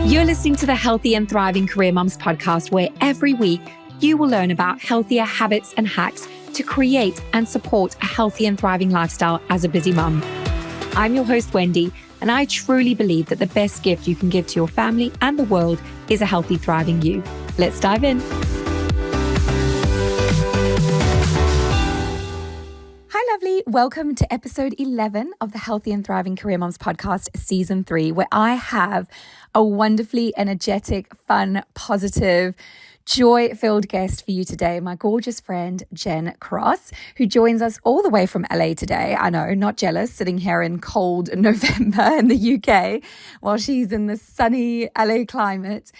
You're listening to the Healthy and Thriving Career Mums podcast, where every week you will learn about healthier habits and hacks to create and support a healthy and thriving lifestyle as a busy mum. I'm your host, Wendy, and I truly believe that the best gift you can give to your family and the world is a healthy, thriving you. Let's dive in. Hi, lovely. Welcome to episode 11 of the Healthy and Thriving Career Mums podcast, season 3, where I have a wonderfully energetic, fun, positive, joy-filled guest for you today, my gorgeous friend, Jen Cross, who joins us all the way from LA today. I know, not jealous, sitting here in cold November in the UK while she's in the sunny LA climate.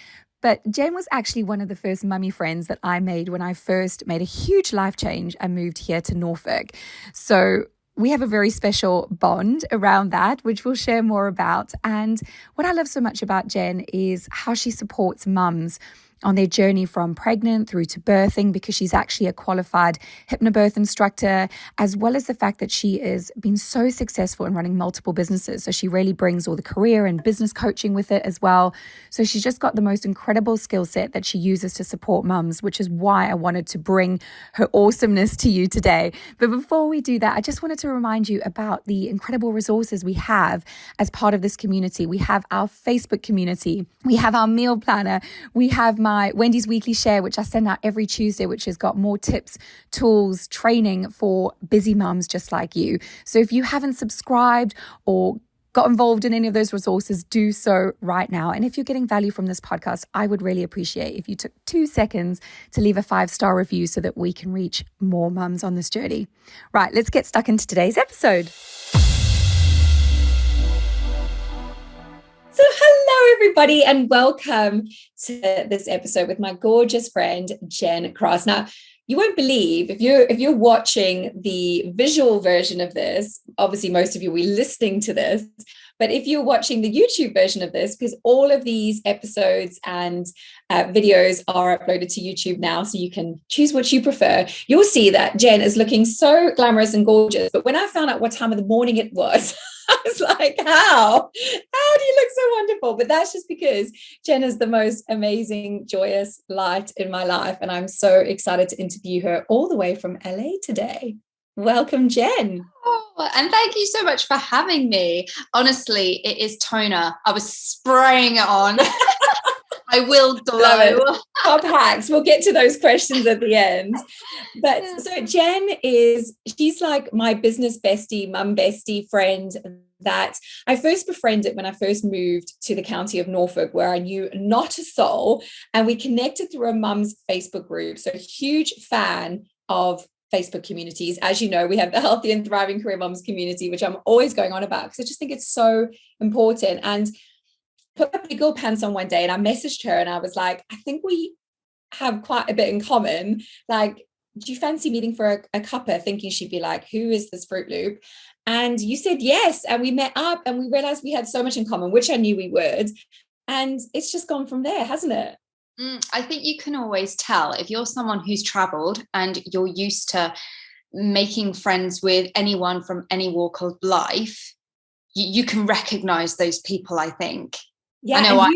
But Jen was actually one of the first mummy friends that I made when I first made a huge life change and moved here to Norfolk. So we have a very special bond around that, which we'll share more about. And what I love so much about Jen is how she supports mums on their journey from pregnant through to birthing, because she's actually a qualified hypnobirth instructor, as well as the fact that she has been so successful in running multiple businesses. So she really brings all the career and business coaching with it as well. So she's just got the most incredible skill set that she uses to support mums, which is why I wanted to bring her awesomeness to you today. But before we do that, I just wanted to remind you about the incredible resources we have as part of this community. We have our Facebook community. We have our meal planner. We have my Wendy's Weekly Share, which I send out every Tuesday, which has got more tips, tools, training for busy mums just like you. So if you haven't subscribed or got involved in any of those resources, do so right now. And if you're getting value from this podcast, I would really appreciate if you took 2 seconds to leave a 5-star review so that we can reach more mums on this journey. Right, let's get stuck into today's episode. So hello, everybody, and welcome to this episode with my gorgeous friend, Jen Cross. Now, you won't believe, if you're watching the visual version of this, obviously most of you will be listening to this, but if you're watching the YouTube version of this, because all of these episodes and videos are uploaded to YouTube now, so you can choose what you prefer, you'll see that Jen is looking so glamorous and gorgeous. But when I found out what time of the morning it was, I was like, how do you look so wonderful? But that's just because Jen is the most amazing, joyous light in my life. And I'm so excited to interview her all the way from LA today. Welcome, Jen. Oh, and thank you so much for having me. Honestly, it is toner. I was spraying it on. I will glow. Top hacks. We'll get to those questions at the end. But so Jen she's like my business bestie, mum bestie friend that I first befriended when I first moved to the county of Norfolk, where I knew not a soul. And we connected through a mum's Facebook group. So huge fan of Facebook communities. As you know, we have the Healthy and Thriving Career Mums community, which I'm always going on about because I just think it's so important. And put my big girl pants on one day and I messaged her and I was like, I think we have quite a bit in common. Like, do you fancy meeting for a cuppa? Thinking she'd be like, who is this Fruit Loop? And you said yes. And we met up and we realized we had so much in common, which I knew we would. And it's just gone from there, hasn't it? I think you can always tell if you're someone who's traveled and you're used to making friends with anyone from any walk of life, you can recognize those people, I think. Yeah, I know I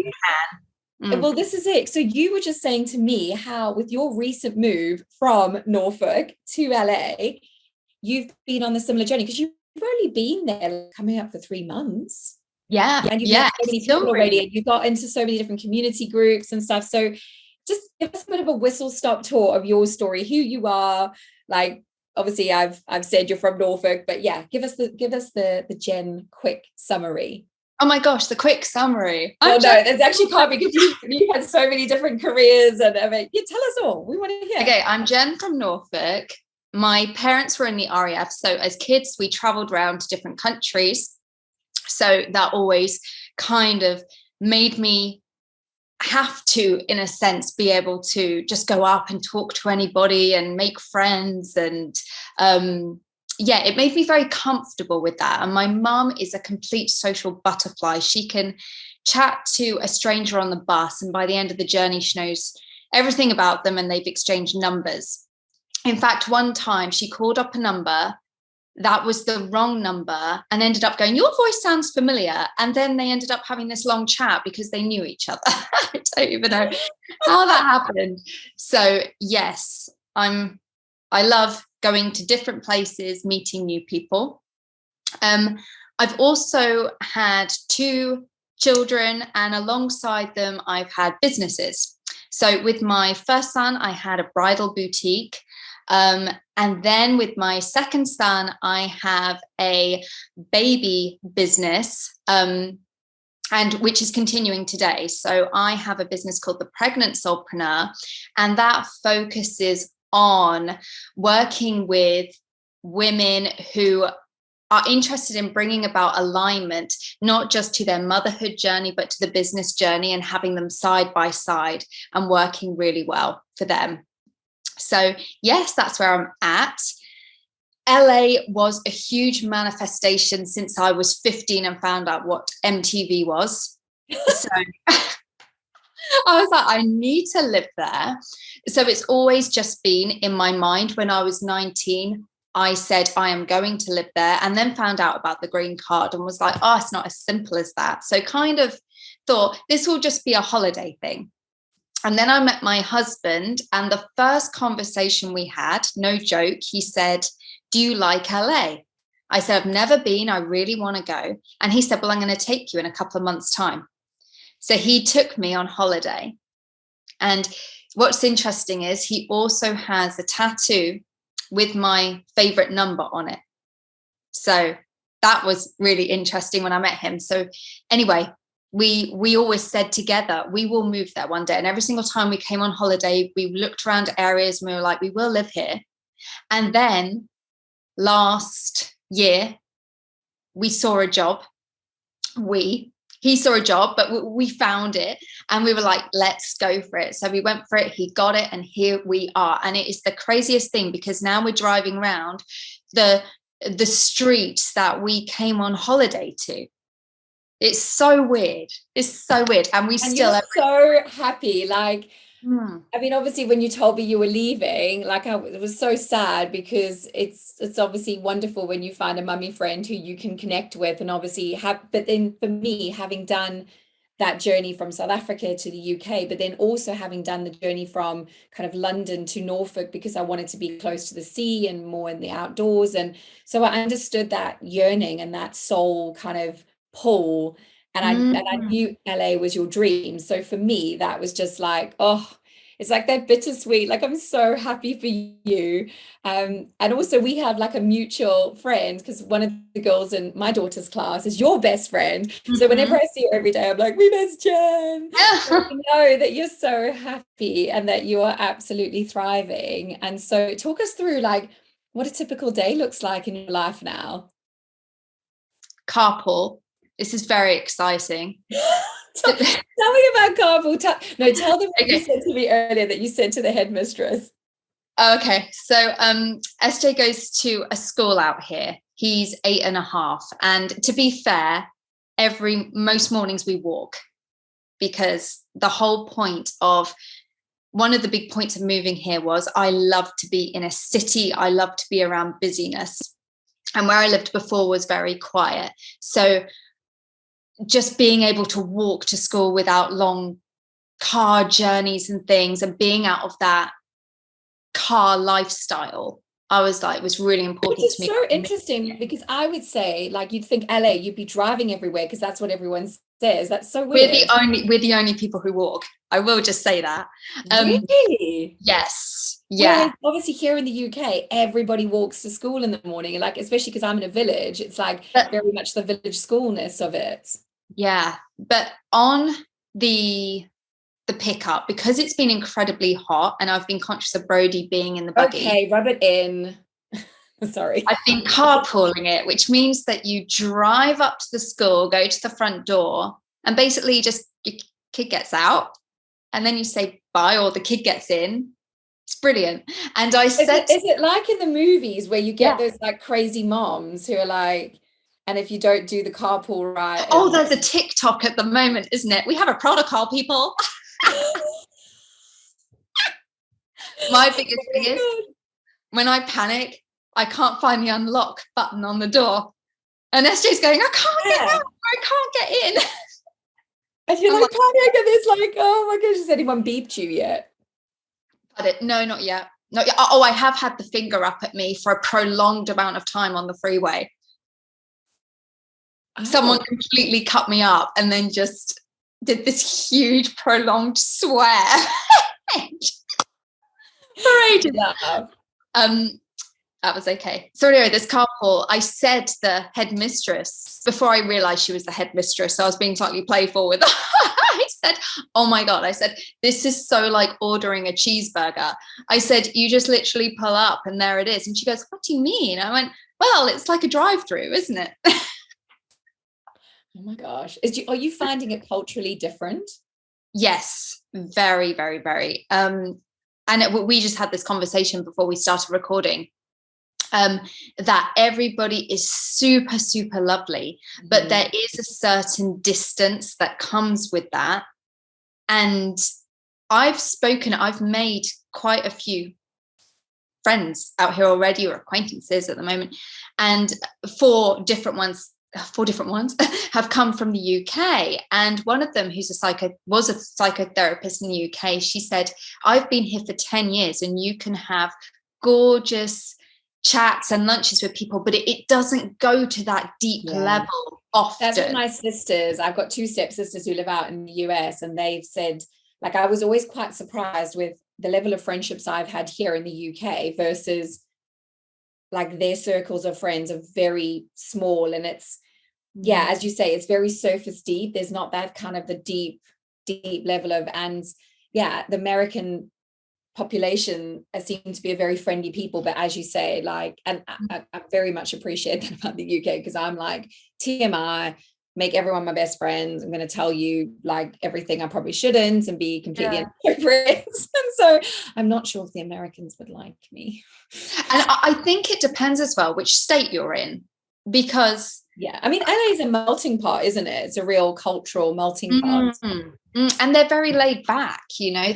can. Well, this is it. So you were just saying to me how with your recent move from Norfolk to LA, you've been on a similar journey because you've only been there coming up for 3 months. Yeah. And you've met so many people already, and you got into so many different community groups and stuff. So just give us a bit of a whistle-stop tour of your story, who you are. Like, obviously I've said you're from Norfolk, but yeah, give us the Jen quick summary. Oh my gosh, the quick summary. Well, no, there's actually can't, because you had so many different careers and I mean, yeah, tell us all. We want to hear. Okay, I'm Jen from Norfolk. My parents were in the RAF, so as kids we traveled around to different countries. So that always kind of made me have to, in a sense, be able to just go up and talk to anybody and make friends. And it made me very comfortable with that. And my mum is a complete social butterfly. She can chat to a stranger on the bus, and by the end of the journey, she knows everything about them and they've exchanged numbers. In fact, one time she called up a number that was the wrong number, and ended up going, your voice sounds familiar. And then they ended up having this long chat because they knew each other. I don't even know how that happened. So yes, I love going to different places, meeting new people. I've also had 2 children, and alongside them, I've had businesses. So with my first son, I had a bridal boutique. And then with my second son, I have a baby business, and which is continuing today. So I have a business called the Pregnant Solopreneur, and that focuses on working with women who are interested in bringing about alignment, not just to their motherhood journey, but to the business journey, and having them side by side and working really well for them. So yes, that's where I'm at. LA was a huge manifestation since I was 15 and found out what MTV was. So I was like, I need to live there. So it's always just been in my mind. When I was 19, I said, I am going to live there, and then found out about the green card and was like, oh, it's not as simple as that. So kind of thought this will just be a holiday thing. And then I met my husband, and the first conversation we had, no joke, he said, do you like LA? I said, I've never been. I really want to go. And he said, well, I'm going to take you in a couple of months' time. So he took me on holiday. And what's interesting is he also has a tattoo with my favorite number on it. So that was really interesting when I met him. So anyway, we always said together, we will move there one day. And every single time we came on holiday, we looked around areas and we were like, we will live here. And then last year, we saw a job. He saw a job, but we found it, and we were like, let's go for it. So we went for it. He got it, and here we are. And it is the craziest thing, because now we're driving around the streets that we came on holiday to. It's so weird. It's so weird. And you're so happy. Like, I mean, obviously, when you told me you were leaving, like, it was so sad, because it's obviously wonderful when you find a mummy friend who you can connect with, and obviously but then for me, having done that journey from South Africa to the UK, but then also having done the journey from kind of London to Norfolk, because I wanted to be close to the sea and more in the outdoors. And so I understood that yearning and that soul kind of pull. And I knew LA was your dream. So for me, that was just like, oh, it's like that bittersweet. Like, I'm so happy for you. And also we have like a mutual friend, because one of the girls in my daughter's class is your best friend. So whenever I see her every day, I'm like, we miss Jen. So I know that you're so happy and that you are absolutely thriving. And so talk us through like what a typical day looks like in your life now. Carpool. This is very exciting. Tell me about carpool. Tell them what you said to me earlier, that you said to the headmistress. Okay, so SJ goes to a school out here. He's 8.5, and to be fair, most mornings we walk, because the whole point of one of the big points of moving here was I love to be in a city. I love to be around busyness, and where I lived before was very quiet. So just being able to walk to school without long car journeys and things, and being out of that car lifestyle, I was like, it was really important to me. It's so interesting, because I would say, like, you'd think LA, you'd be driving everywhere, because that's what everyone says. That's so weird. We're the only people who walk. I will just say that. Really? Yes. Yeah. Whereas obviously here in the UK, everybody walks to school in the morning, like, especially because I'm in a village. It's like very much the village schoolness of it. Yeah, but on the pickup, because it's been incredibly hot, and I've been conscious of Brody being in the buggy. Okay, rub it in. Sorry. I've been carpooling it, which means that you drive up to the school, go to the front door, and basically just your kid gets out, and then you say bye, or the kid gets in. It's brilliant. And I said, is it like in the movies where you get those like crazy moms who are like, and if you don't do the carpool right. Oh, there's a TikTok at the moment, isn't it? We have a protocol, people. My biggest thing is when I panic, I can't find the unlock button on the door. And SJ's going, I can't get out. I can't get in. And you're like, panic, and it's like, oh my gosh, has anyone beeped you yet? No, not yet. Not yet. Oh, I have had the finger up at me for a prolonged amount of time on the freeway. Oh. Someone completely cut me up and then just did this huge prolonged swear. For ages. That was okay. So anyway, this carpool, I said the headmistress before I realized she was the headmistress. So I was being slightly playful with her. I said, oh my God, I said, this is so like ordering a cheeseburger. I said, you just literally pull up and there it is. And she goes, what do you mean? I went, well, it's like a drive-through, isn't it? Oh my gosh. Are you finding it culturally different? Yes, very, very, very. We just had this conversation before we started recording. That everybody is super, super lovely, but there is a certain distance that comes with that. And I've made quite a few friends out here already, or acquaintances at the moment. And four different ones have come from the UK. And one of them, who's was a psychotherapist in the UK, she said, I've been here for 10 years and you can have gorgeous chats and lunches with people, but it doesn't go to that deep level often. That's what my sisters, I've got two stepsisters who live out in the US, and they've said, like, I was always quite surprised with the level of friendships I've had here in the UK versus like their circles of friends are very small. And it's, as you say, it's very surface deep. There's not that kind of the deep level of, and the American population seem to be a very friendly people, but as you say, like, and I very much appreciate that about the UK, because I'm like, TMI, make everyone my best friends. I'm going to tell you like everything I probably shouldn't and be completely inappropriate. And so I'm not sure if the Americans would like me. And I think it depends as well which state you're in, because I mean, LA is a melting pot, isn't it? It's a real cultural melting pot. And they're very laid back, you know.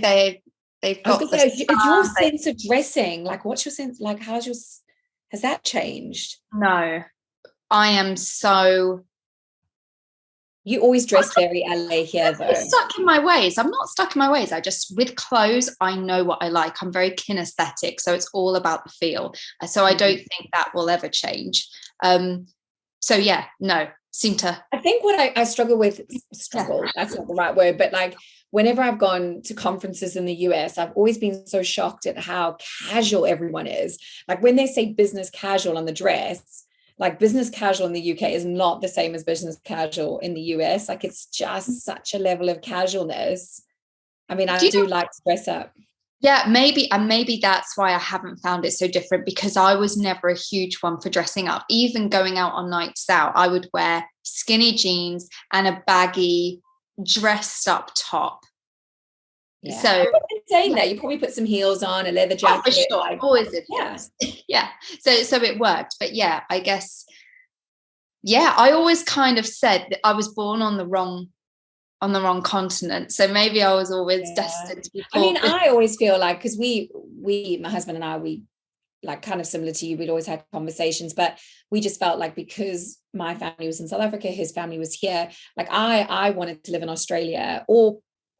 They've got is your sense of dressing, like, what's your sense, like, has that changed? No, I am so. You always dress very LA here, though. I'm stuck in my ways. I'm not stuck in my ways. I just, with clothes, I know what I like. I'm very kinesthetic, so it's all about the feel. So I don't think that will ever change. I think what I struggle with, that's not the right word, but like, whenever I've gone to conferences in the US, I've always been so shocked at how casual everyone is. Like when they say business casual on the dress, like business casual in the UK is not the same as business casual in the US. Like it's just such a level of casualness. I mean, I do like to dress up. Yeah, maybe that's why I haven't found it so different, because I was never a huge one for dressing up. Even going out on nights out, I would wear skinny jeans and a baggy dressed up top. So saying that, you probably put some heels on, a leather jacket. For sure. Like, always did. Yeah. So it worked. But I guess I always kind of said that I was born on the wrong continent, so maybe I was always destined to be. I mean, I always feel like, because we my husband and I, we like kind of similar to you, we'd always had conversations, but we just felt like, because my family was in South Africa, his family was here, like I wanted to live in Australia, or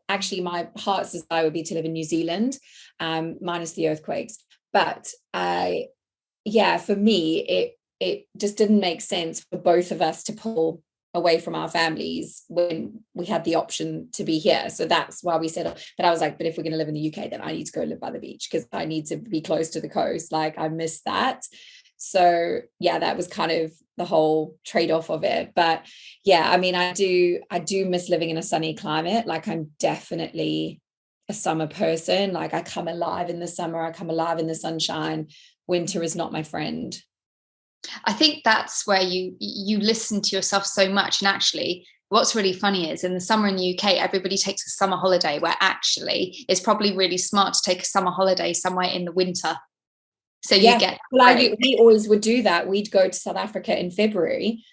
actually my heart's desire would be to live in New Zealand, minus the earthquakes. But for me, it just didn't make sense for both of us to pull away from our families when we had the option to be here. So that's why we said, but I was like, but if we're going to live in the UK, then I need to go live by the beach, because I need to be close to the coast. Like I miss that. So that was kind of the whole trade-off of it. But I mean, I do miss living in a sunny climate. Like I'm definitely a summer person. Like I come alive in the summer, I come alive in the sunshine. Winter is not my friend. I think that's where you listen to yourself so much. And actually, what's really funny is in the summer in the UK, everybody takes a summer holiday, where actually it's probably really smart to take a summer holiday somewhere in the winter. So you get. Well, we always would do that. We'd go to South Africa in February,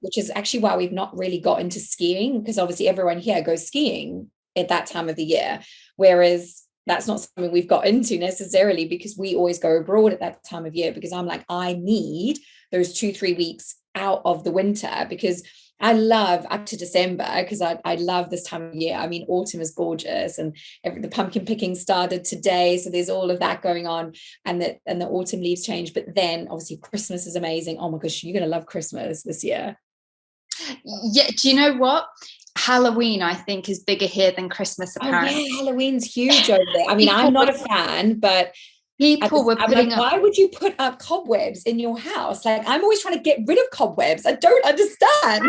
which is actually why we've not really got into skiing, because obviously everyone here goes skiing at that time of the year. Whereas that's not something we've got into necessarily, because we always go abroad at that time of year, because I'm like, I need those 2-3 weeks out of the winter, because I love up to December, because I love this time of year. I mean, autumn is gorgeous, and the pumpkin picking started today, so there's all of that going on, and the autumn leaves change. But then obviously Christmas is amazing. Oh my gosh, you're gonna love Christmas this year. Yeah, do you know what? Halloween, I think, is bigger here than Christmas, apparently. Oh yeah, Halloween's huge over there. I mean, I'm not a fan, but people were putting up. Why would you put up cobwebs in your house? Like, I'm always trying to get rid of cobwebs. I don't understand.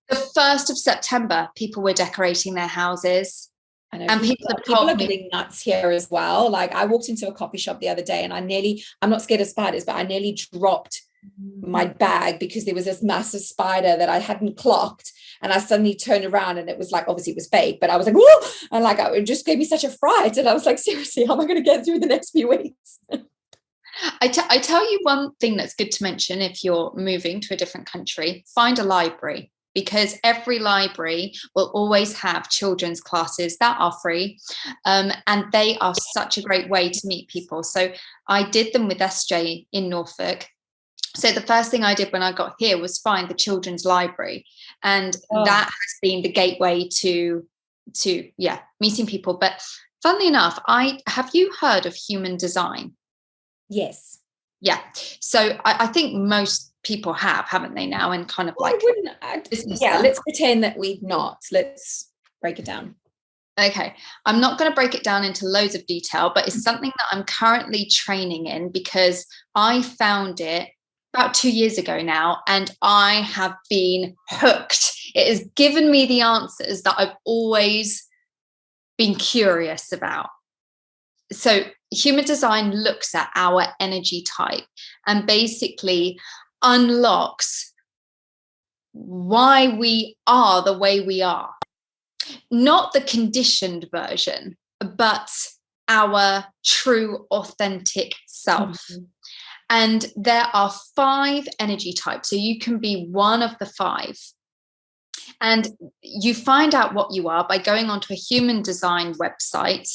The 1st of September, people were decorating their houses. I know, and people are getting nuts here as well. Like, I walked into a coffee shop the other day, and I'm not scared of spiders, but I nearly dropped my bag because there was this massive spider that I hadn't clocked, and I suddenly turned around, and it was like, obviously it was fake, but I was like, whoa, and like, it just gave me such a fright, and I was like, seriously, how am I going to get through the next few weeks? I tell you one thing that's good to mention if you're moving to a different country: find a library, because every library will always have children's classes that are free, and they are such a great way to meet people. So I did them with SJ in Norfolk. So the first thing I did when I got here was find the children's library, and that has been the gateway to meeting people. But funnily enough, have you heard of human design? Yes. Yeah. So I think most people haven't they now? And kind of like, let's pretend that we've not. Let's break it down. Okay, I'm not going to break it down into loads of detail, but it's something that I'm currently training in, because I found it about 2 years ago now, and I have been hooked. It has given me the answers that I've always been curious about. So human design looks at our energy type and basically unlocks why we are the way we are. Not the conditioned version, but our true, authentic self. Mm-hmm. And there are 5 energy types. So you can be one of the 5. And you find out what you are by going onto a human design website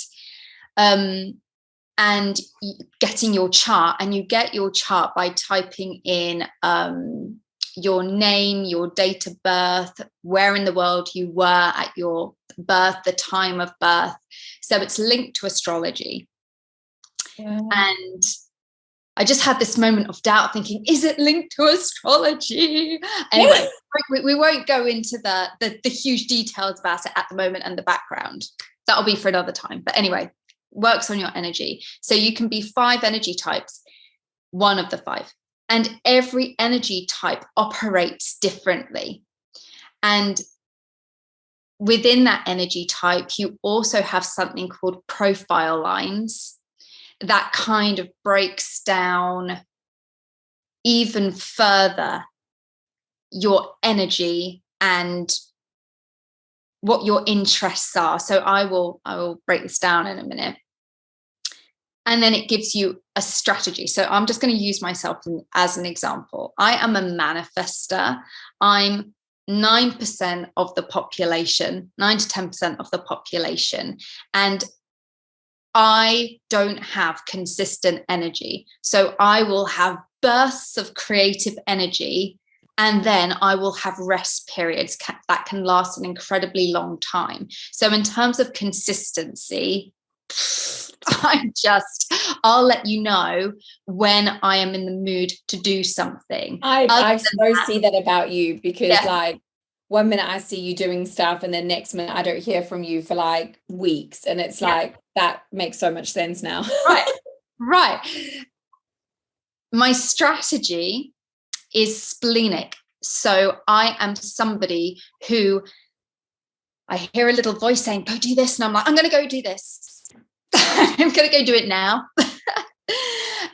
and getting your chart. And you get your chart by typing in your name, your date of birth, where in the world you were at your birth, the time of birth. So it's linked to astrology. Yeah. And I just had this moment of doubt, thinking, is it linked to astrology? Anyway, we won't go into the huge details about it at the moment and the background. That'll be for another time. But anyway, works on your energy. So you can be 5 energy types, one of the 5. And every energy type operates differently. And within that energy type, you also have something called profile lines that kind of breaks down even further your energy and what your interests are. So I will break this down in a minute. And then it gives you a strategy. So I'm just going to use myself as an example. I am a manifester. I'm 9% of the population, 9 to 10% of the population. And I don't have consistent energy. So I will have bursts of creative energy, and then I will have rest periods that can last an incredibly long time. So in terms of consistency, I'll let you know when I am in the mood to do something. I see that about you, because like, one minute I see you doing stuff, and then next minute I don't hear from you for like weeks. And it's like, that makes so much sense now. Right. My strategy is splenic. So I am somebody who, I hear a little voice saying, go do this. And I'm like, I'm going to go do this. I'm going to go do it now.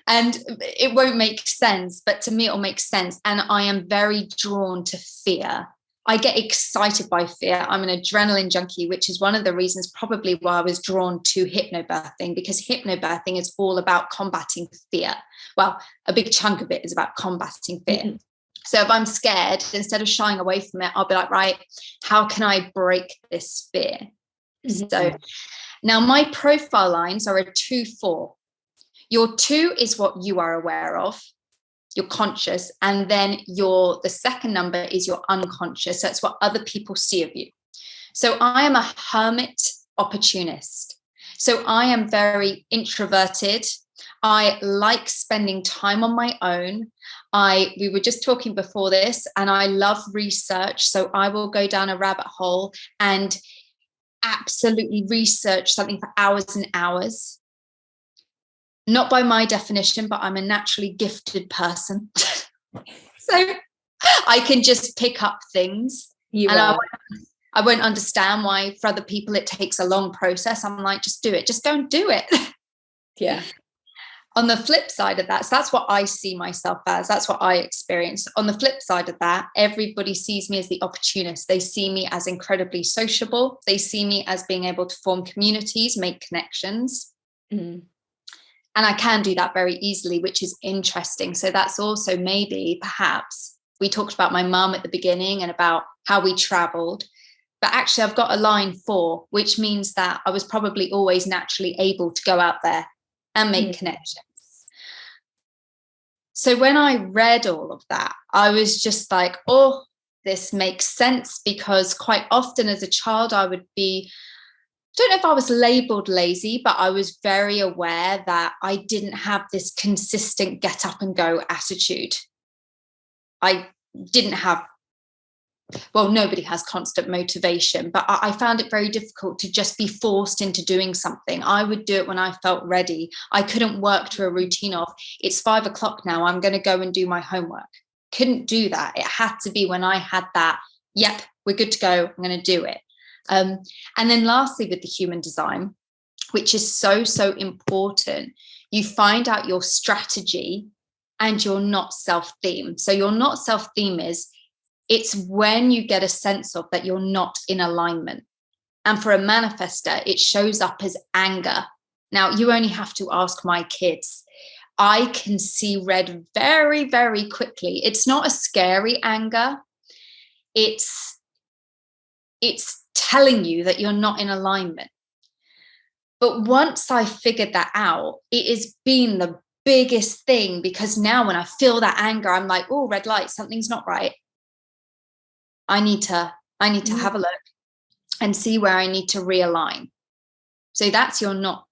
And it won't make sense, but to me, it'll make sense. And I am very drawn to fear. I get excited by fear. I'm an adrenaline junkie, which is one of the reasons probably why I was drawn to hypnobirthing, because hypnobirthing is all about combating fear. Well, a big chunk of it is about combating fear. Mm-hmm. So if I'm scared, instead of shying away from it, I'll be like, right, how can I break this fear? Mm-hmm. So Now, my profile lines are a 2-4. Your 2 is what you are aware of, you're conscious, and then the second number is your unconscious. So it's what other people see of you. So I am a hermit opportunist. So I am very introverted. I like spending time on my own. We were just talking before this, and I love research. So I will go down a rabbit hole and absolutely research something for hours and hours. Not by my definition, but I'm a naturally gifted person. So I can just pick up things. I won't understand why for other people it takes a long process. I'm like, just do it. Just go and do it. Yeah. On the flip side of that, so that's what I see myself as. That's what I experience. On the flip side of that, everybody sees me as the opportunist. They see me as incredibly sociable. They see me as being able to form communities, make connections. Mm. And I can do that very easily, which is interesting. So that's also maybe, perhaps, we talked about my mum at the beginning and about how we traveled. But actually, I've got a line 4, which means that I was probably always naturally able to go out there and make connections. So when I read all of that, I was just like, oh, this makes sense, because quite often as a child, I would be, I don't know if I was labeled lazy, but I was very aware that I didn't have this consistent get up and go attitude. I didn't have, well, nobody has constant motivation, but I found it very difficult to just be forced into doing something. I would do it when I felt ready. I couldn't work to a routine of, it's 5 o'clock now, I'm going to go and do my homework. Couldn't do that. It had to be when I had that, yep, we're good to go, I'm going to do it. And then lastly, with the human design, which is so, so important, you find out your strategy and your not self-theme. So your not self-theme is, it's when you get a sense of that you're not in alignment. And for a manifester, it shows up as anger. Now, you only have to ask my kids. I can see red very, very quickly. It's not a scary anger. It's telling you that you're not in alignment. But once I figured that out, it has been the biggest thing, because now when I feel that anger, I'm like, oh, red light, something's not right. I need to have a look and see where I need to realign. So that's your not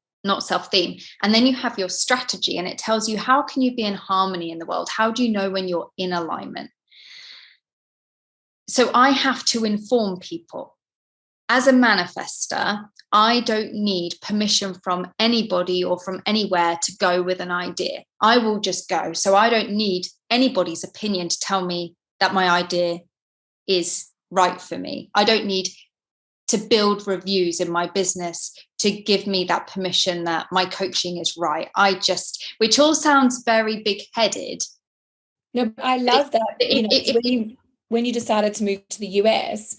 self-theme. And then you have your strategy, and it tells you, how can you be in harmony in the world? How do you know when you're in alignment? So I have to inform people. As a manifester, I don't need permission from anybody or from anywhere to go with an idea. I will just go. So I don't need anybody's opinion to tell me that my idea is right for me. I don't need to build reviews in my business to give me that permission that my coaching is right. Which all sounds very big-headed. No, but I love that. When you decided to move to the US,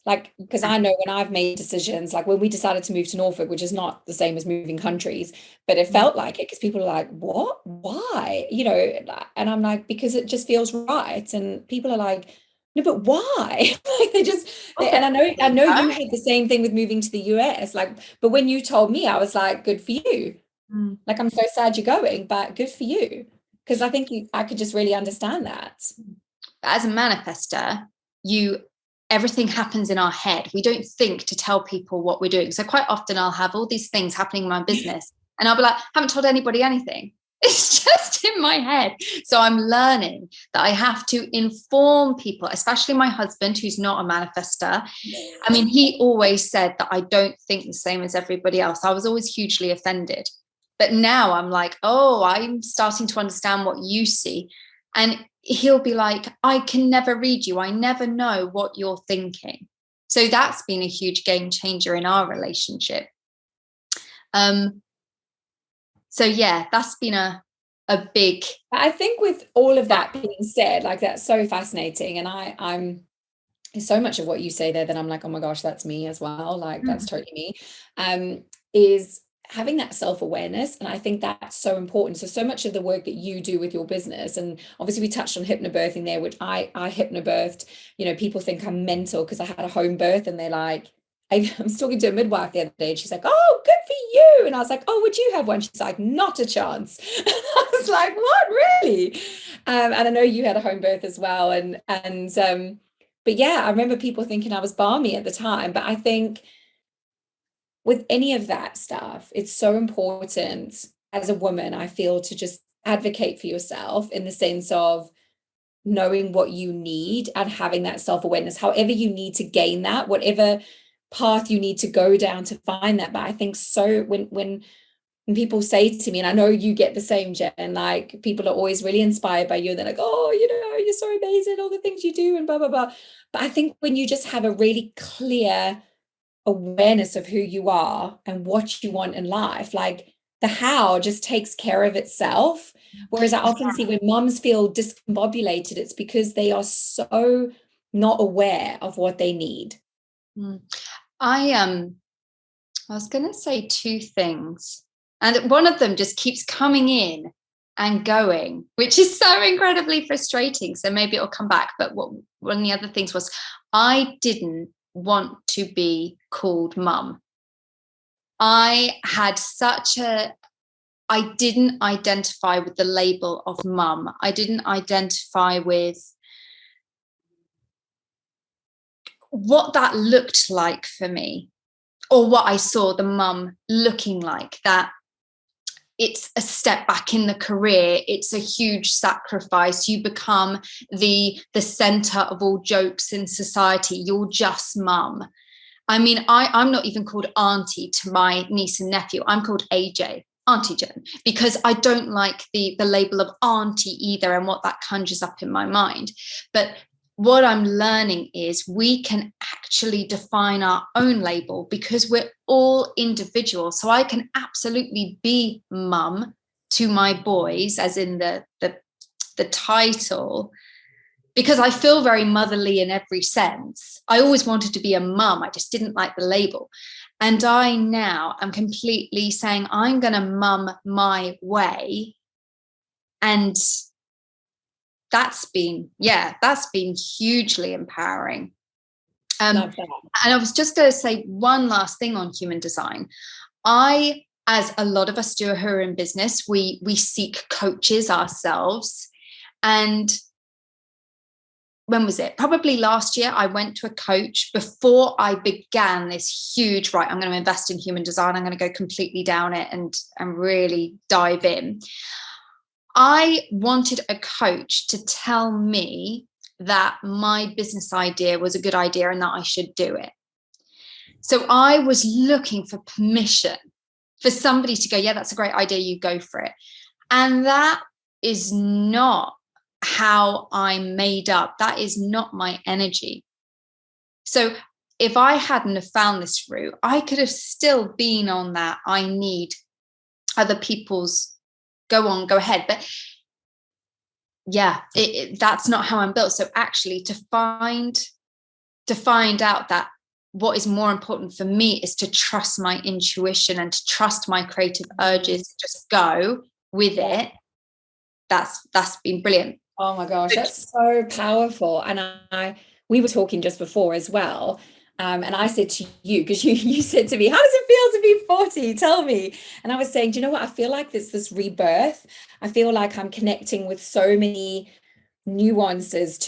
like, because I know when I've made decisions, like when we decided to move to Norfolk, which is not the same as moving countries, but it felt like it, because people are like, what? Why? And I'm like, because it just feels right. And people are like, no, but why? Like and I know you had the same thing with moving to the US, like, but when you told me, I was like, good for you. Like, I'm so sad you're going, but good for you. Because I think I could just really understand that. As a manifester, everything happens in our head. We don't think to tell people what we're doing. So quite often I'll have all these things happening in my business and I'll be like, haven't told anybody anything. It's just in my head. So I'm learning that I have to inform people, especially my husband, who's not a manifester. I mean, he always said that I don't think the same as everybody else. I was always hugely offended. But now I'm like, oh, I'm starting to understand what you see. And he'll be like, I can never read you. I never know what you're thinking. So that's been a huge game changer in our relationship. So yeah, that's been a big. I think with all of that being said, like, that's so fascinating. And I'm so much of what you say there that I'm like, oh my gosh, that's me as well. Like, that's totally me. Is having that self-awareness. And I think that's so important. So much of the work that you do with your business, and obviously we touched on hypnobirthing there, which I hypnobirthed, people think I'm mental because I had a home birth, and they're like, I was talking to a midwife the other day, and she's like, oh, good for you. And I was like, oh, would you have one? She's like, not a chance. I was like, what, really? And I know you had a home birth as well. But yeah, I remember people thinking I was balmy at the time. But I think with any of that stuff, it's so important as a woman, I feel, to just advocate for yourself in the sense of knowing what you need and having that self-awareness, however you need to gain that, whatever path you need to go down to find that. But I think so when people say to me, and I know you get the same, Jen, like people are always really inspired by you. They're like, oh, you're so amazing, all the things you do and blah, blah, blah. But I think when you just have a really clear awareness of who you are and what you want in life, like the how just takes care of itself. Whereas I often see when moms feel discombobulated, it's because they are so not aware of what they need. I was going to say two things, and one of them just keeps coming in and going, which is so incredibly frustrating. So maybe it'll come back. But one of the other things was, I didn't want to be called mum. I didn't identify with the label of mum. I didn't identify with what that looked like for me, or what I saw the mum looking like, that it's a step back in the career. It's a huge sacrifice. You become the center of all jokes in society. You're just mum. I mean, I'm not even called auntie to my niece and nephew. I'm called AJ, Auntie Jen, because I don't like the label of auntie either and what that conjures up in my mind. But what I'm learning is we can actually define our own label, because we're all individuals. So I can absolutely be mum to my boys, as in the title, because I feel very motherly in every sense. I always wanted to be a mum. I just didn't like the label. And I now am completely saying, I'm going to mum my way. And that's been hugely empowering. And I was just going to say one last thing on human design. As a lot of us do who are in business, we seek coaches ourselves. And when was it? Probably last year, I went to a coach before I began this huge, right, I'm going to invest in human design. I'm going to go completely down it and really dive in. I wanted a coach to tell me that my business idea was a good idea and that I should do it. So I was looking for permission for somebody to go, yeah, that's a great idea, you go for it. And that is not how I'm made up. That is not my energy. So if I hadn't have found this route, I could have still been on that, I need other people's, go on, go ahead. But yeah, that's not how I'm built. So actually to find out that what is more important for me is to trust my intuition and to trust my creative urges, just go with it. That's been brilliant. Oh my gosh, that's so powerful. And we were talking just before as well. And I said to you, because you said to me, how does it feel to be 40? Tell me. And I was saying, do you know what? I feel like there's this rebirth. I feel like I'm connecting with so many nuances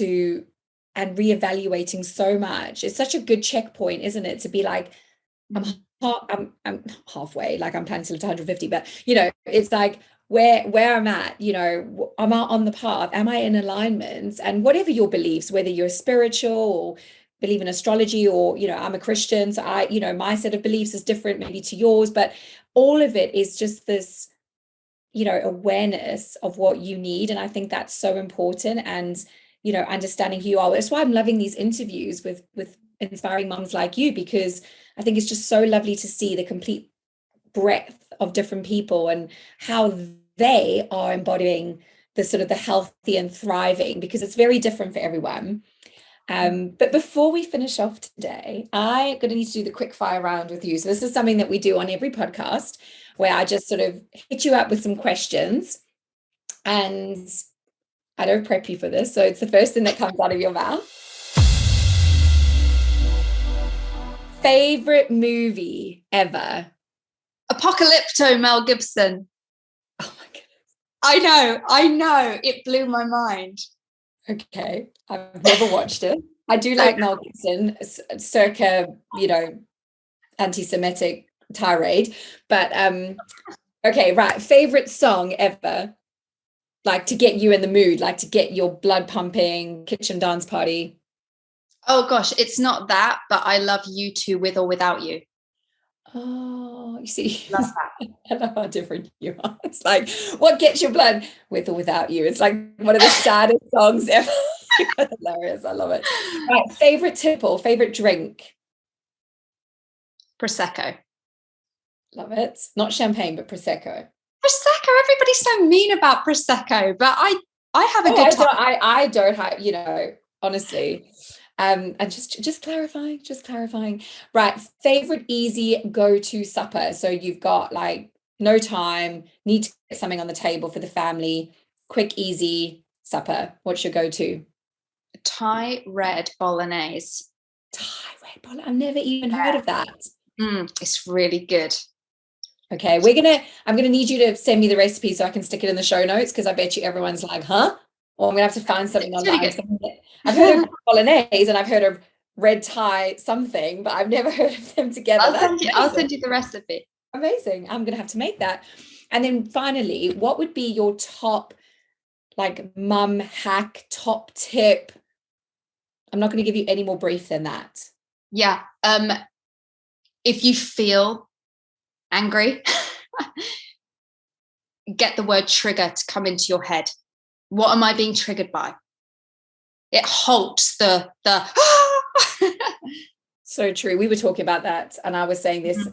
and reevaluating so much. It's such a good checkpoint, isn't it? To be like, I'm halfway, like I'm planning to live to 150, but it's like where I'm at, am I on the path? Am I in alignment? And whatever your beliefs, whether you're spiritual or believe in astrology, or I'm a Christian, so my set of beliefs is different maybe to yours, but all of it is just this awareness of what you need. And I think that's so important, and understanding who you are. That's why I'm loving these interviews with inspiring moms like you, because I think it's just so lovely to see the complete breadth of different people and how they are embodying the sort of the healthy and thriving, because it's very different for everyone. But before we finish off today, I'm going to need to do the quick fire round with you. So this is something that we do on every podcast, where I just sort of hit you up with some questions, and I don't prep you for this. So it's the first thing that comes out of your mouth. Favorite movie ever? Apocalypto, Mel Gibson. Oh my goodness. I know. It blew my mind. Okay. I've never watched it. I do like Mel Gibson, circa, anti-Semitic tirade. But okay, right. Favorite song ever? Like to get you in the mood, like to get your blood pumping, kitchen dance party. Oh gosh, it's not that, but I love U2 with or without you. Oh, you see, Love that. I love how different you are. It's like, what gets your blood with or without you? It's like one of the saddest songs ever. Hilarious. I love it. Right. Favorite tipple, favorite drink. Prosecco. Love it. Not champagne, but Prosecco. Prosecco. Everybody's so mean about Prosecco, but I have a good time. I don't have, honestly. And just clarifying. Right. Favorite easy go-to supper. So you've got like no time, need to get something on the table for the family, quick, easy supper. What's your go-to? Thai red bolognese. Thai red bolognese. I've never even heard of that. It's really good. Okay, I'm gonna need you to send me the recipe so I can stick it in the show notes, because I bet you everyone's like, huh? Or I'm gonna have to find something online. Really, I've heard of bolognese and I've heard of red Thai something, but I've never heard of them together. I'll send you the recipe. Amazing. I'm gonna have to make that. And then finally, what would be your top like mum hack, top tip? I'm not going to give you any more brief than that. Yeah. If you feel angry, get the word trigger to come into your head. What am I being triggered by? It halts the So true. We were talking about that, and I was saying this.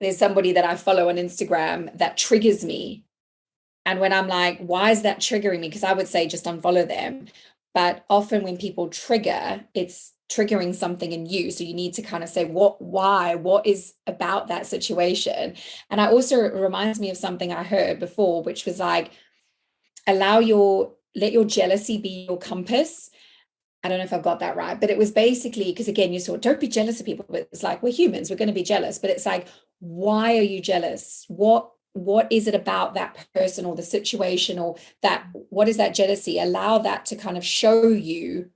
There's somebody that I follow on Instagram that triggers me. And when I'm like, why is that triggering me? Because I would say just unfollow them. But often when people trigger, it's triggering something in you. So you need to kind of say, why, what is about that situation? And I also, it reminds me of something I heard before, which was like, let your jealousy be your compass. I don't know if I've got that right, but it was basically, because again, you saw, don't be jealous of people, but it's like, we're humans, we're going to be jealous, but it's like, why are you jealous? What is it about that person or the situation, or that, what is that jealousy? Allow that to kind of show you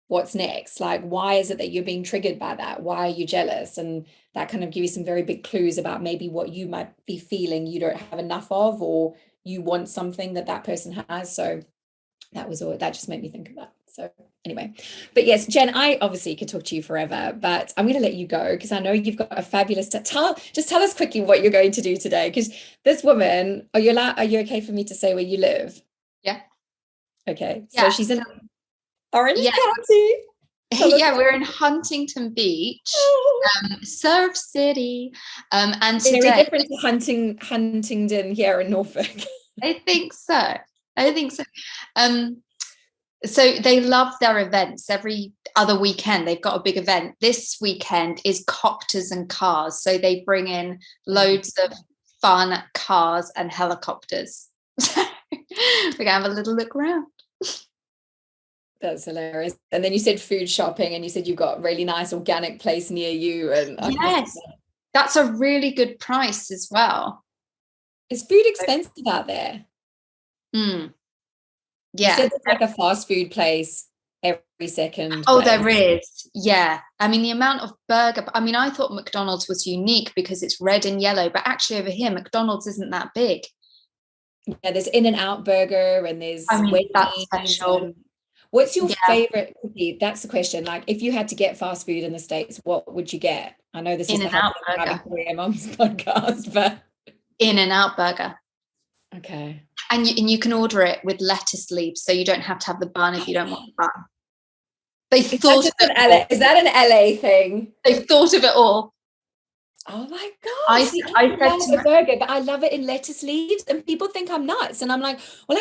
what's next. Like, why is it that you're being triggered by that? Why are you jealous? And that kind of give you some very big clues about maybe what you might be feeling you don't have enough of, or you want something that person has. So that just made me think of that. So anyway, but yes, Jen, I obviously could talk to you forever, but I'm going to let you go because I know you've got a fabulous tell us quickly what you're going to do today. Because this woman, are you okay for me to say where you live? Yeah. Okay. Yeah. So she's in Orange County. Yeah, we're in Huntington Beach, Surf City. And today, very different to Huntingdon here in Norfolk. I think so. So they love their events. Every other weekend they've got a big event. This weekend is copters and cars. So they bring in loads of fun cars and helicopters. We're gonna have a little look around. That's hilarious. And then you said food shopping, and you said you've got a really nice organic place near you. And yes, that's a really good price as well. Is food expensive out there? Yeah. You said it's like a fast food place every second. Oh, there is. Yeah. I mean, the amount of burger. I mean, I thought McDonald's was unique because it's red and yellow, but actually over here, McDonald's isn't that big. Yeah, there's In-N-Out Burger, and there's that's special. What's your favorite cookie? That's the question. Like, if you had to get fast food in the States, what would you get? I know this is the In-N-Out Burger Career Mums podcast, but In-N-Out Burger. Okay. And you can order it with lettuce leaves, so you don't have to have the bun if you don't want the bun. Is that an LA thing? They've thought of it all. Oh my gosh. I love a burger, but I love it in lettuce leaves, and people think I'm nuts. And I'm like, well,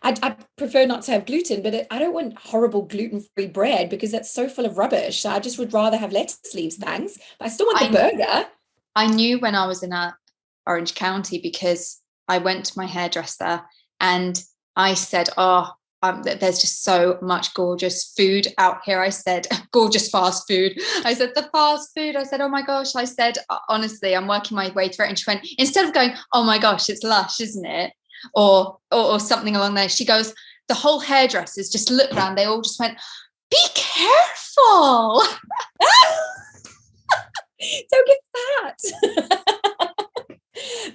I prefer not to have gluten, but I don't want horrible gluten-free bread because that's so full of rubbish. So I just would rather have lettuce leaves, thanks. But I still want the burger. I knew when I was in Orange County because I went to my hairdresser and I said, oh, there's just so much gorgeous food out here. I said, gorgeous fast food. I said, the fast food. I said, oh my gosh. I said, honestly, I'm working my way through it. And she went, instead of going, oh my gosh, it's lush, isn't it? Or something along there. She goes, the whole hairdressers just looked around. They all just went, be careful. Don't get fat.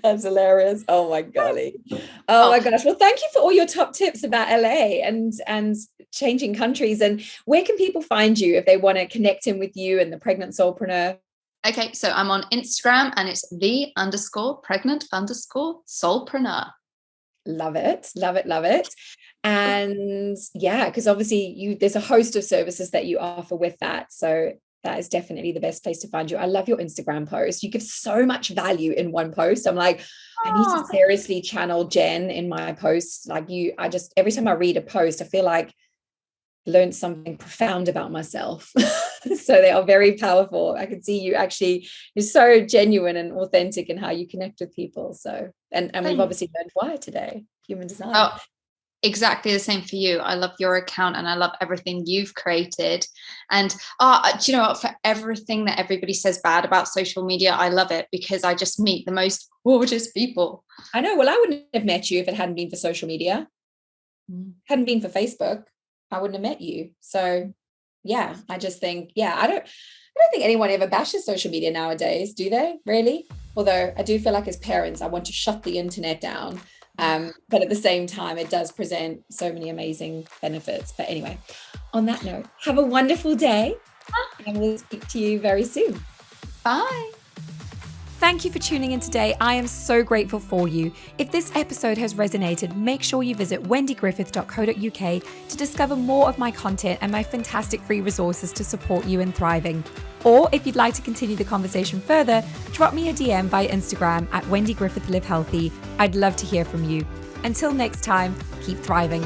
That's hilarious. Oh my golly. Oh my gosh. Well, thank you for all your top tips about LA and changing countries. And where can people find you if they want to connect in with you and the Pregnant Solopreneur? Okay, so I'm on Instagram and it's _pregnant_solopreneur. Love it. Love it. Love it. And yeah, because obviously there's a host of services that you offer with that. So that is definitely the best place to find you. I love your Instagram post. You give so much value in one post. I'm like, I need to seriously channel Jen in my posts. Like every time I read a post, I feel like I learned something profound about myself. So they are very powerful. I can see you're so genuine and authentic in how you connect with people. So, and we've obviously learned why today, human design. Oh, exactly the same for you. I love your account and I love everything you've created. And do you know what? For everything that everybody says bad about social media, I love it because I just meet the most gorgeous people. I know. Well, I wouldn't have met you if it hadn't been for social media. Hadn't been for Facebook, I wouldn't have met you. So yeah, I just think, I don't think anyone ever bashes social media nowadays, do they? Really? Although I do feel like as parents, I want to shut the internet down. But at the same time, it does present so many amazing benefits. But anyway, on that note, have a wonderful day and we'll speak to you very soon. Bye. Thank you for tuning in today. I am so grateful for you. If this episode has resonated, make sure you visit wendygriffith.co.uk to discover more of my content and my fantastic free resources to support you in thriving. Or if you'd like to continue the conversation further, drop me a DM via Instagram at Wendy Griffith Live Healthy. I'd love to hear from you. Until next time, keep thriving.